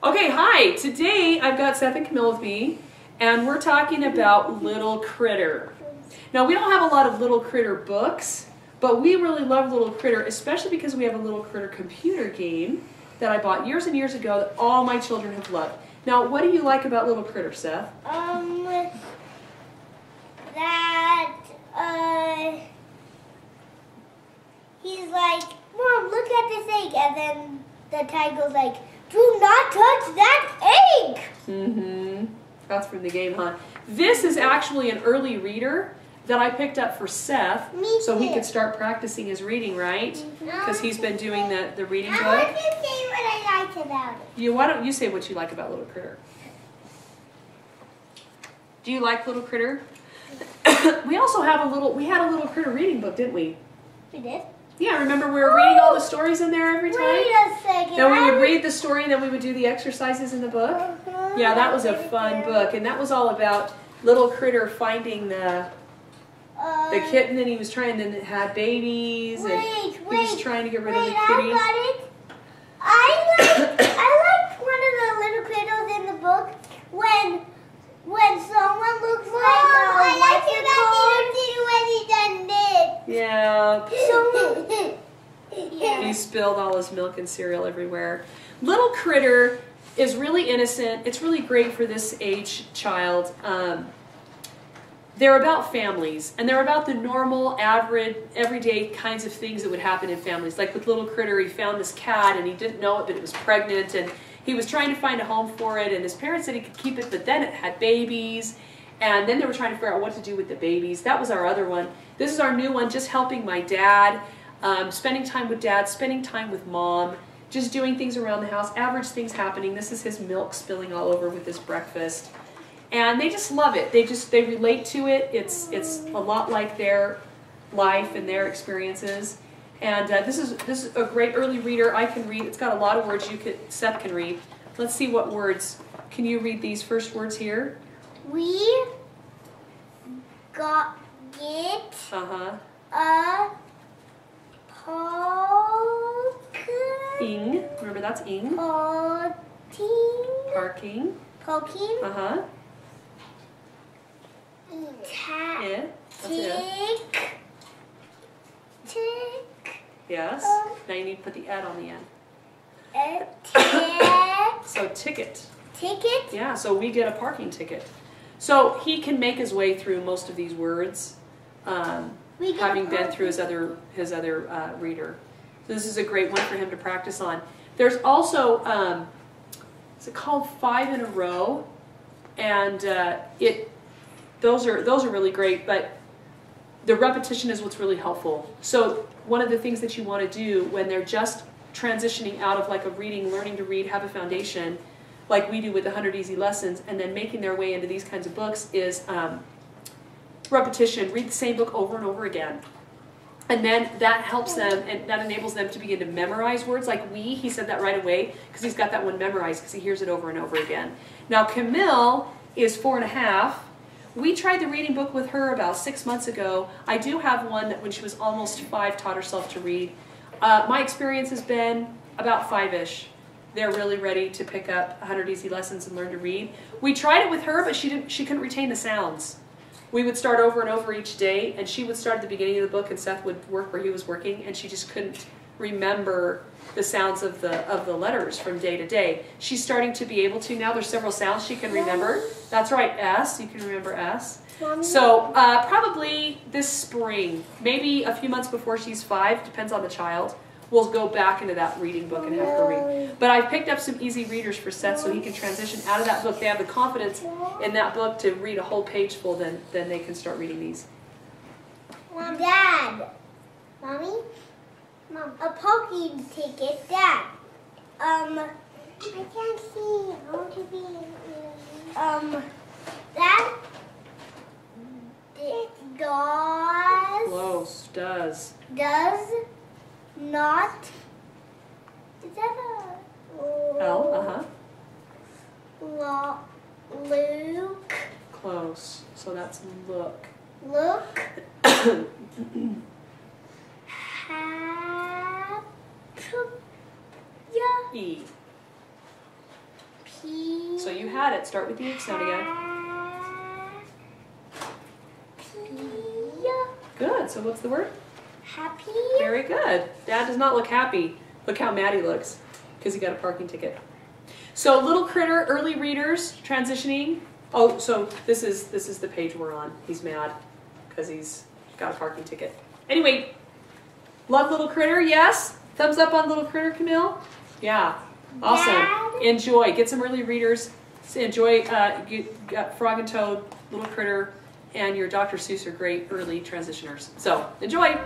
Okay, hi. Today I've got Seth and Camille with me, and we're talking about Little Critter. Now, we don't have a lot of Little Critter books, but we really love Little Critter, especially because we have a Little Critter computer game that I bought years and years ago that all my children have loved. Now, what do you like about Little Critter, Seth? He's like, Mom, look at this egg. And then the tiger's like, do not touch that egg. That's from the game, huh? This is actually an early reader that I picked up for Seth so he could start practicing his reading, right? Because he's been doing the reading book. I want to say what I like about it. Why don't you say what you like about Little Critter? Do you like Little Critter? We also have we had a Little Critter reading book, didn't we? We did? Yeah, remember we were reading all the stories in there every time? Wait a second. Then we would read the story and then we would do the exercises in the book. Yeah, that was a fun book. And that was all about Little Critter finding the kitten, and he was trying to have babies, and he was trying to get rid of the kitty. I got it. I like one of the Little Critters in the book when someone looks like I like it when he done this. Yeah. Yeah. He spilled all his milk and cereal everywhere. Little Critter is really innocent. It's really great for this age child. They're about families, and they're about the normal, average, everyday kinds of things that would happen in families. Like with Little Critter, he found this cat, and he didn't know it, but it was pregnant, and he was trying to find a home for it, and his parents said he could keep it, but then it had babies, and then they were trying to figure out what to do with the babies. That was our other one. This is our new one, just helping my dad, spending time with dad, spending time with mom, just doing things around the house, average things happening. This is his milk spilling all over with his breakfast. And they just love it. They relate to it. It's a lot like their life and their experiences. And this is a great early reader. I can read. It's got a lot of words Seth can read. Let's see what words. Can you read these first words here? We get a Ing. Remember that's ing. Parking. Poking. Tick. Yes. Now you need to put the ed on the end. So ticket. Ticket. Yeah, so we get a parking ticket. So he can make his way through most of these words, having been through his other reader. So this is a great one for him to practice on. There's also, is it called 5 in a Row? And those are really great, but the repetition is what's really helpful. So one of the things that you want to do when they're just transitioning out of like a learning to read, have a foundation, like we do with the 100 Easy Lessons, and then making their way into these kinds of books is repetition. Read the same book over and over again. And then that helps them, and that enables them to begin to memorize words. Like he said that right away, because he's got that one memorized, because he hears it over and over again. Now Camille is 4.5. We tried the reading book with her about 6 months ago. I do have one that when she was almost 5 taught herself to read. My experience has been about 5-ish. They're really ready to pick up 100 Easy Lessons and learn to read. We tried it with her, but she couldn't retain the sounds. We would start over and over each day, and she would start at the beginning of the book, and Seth would work where he was working, and she just couldn't remember the sounds of the letters from day to day. She's starting to be able to now. There's several sounds she can remember. That's right, S. You can remember S. So probably this spring, maybe a few months before she's 5, depends on the child, we'll go back into that reading book and have her read. But I've picked up some easy readers for Seth so he can transition out of that book. They have the confidence in that book to read a whole page full, then they can start reading these. Dad. Mommy? Mom. A parking ticket. Dad. I can't see. I want to be that does. Close. Does. Does not. Is that a L? Luke. Close. So that's look. Look. E. it. Start with the H sound again. Good. So what's the word? Happy. Very good. Dad does not look happy. Look how mad he looks because he got a parking ticket. So little critter, early readers, transitioning. Oh, so this is the page we're on. He's mad because he's got a parking ticket. Anyway, love little critter. Yes. Thumbs up on little critter, Camille. Yeah. Awesome. Dad? Enjoy. Get some early readers. Enjoy Frog and Toad, Little Critter, and your Dr. Seuss are great early transitioners. So enjoy.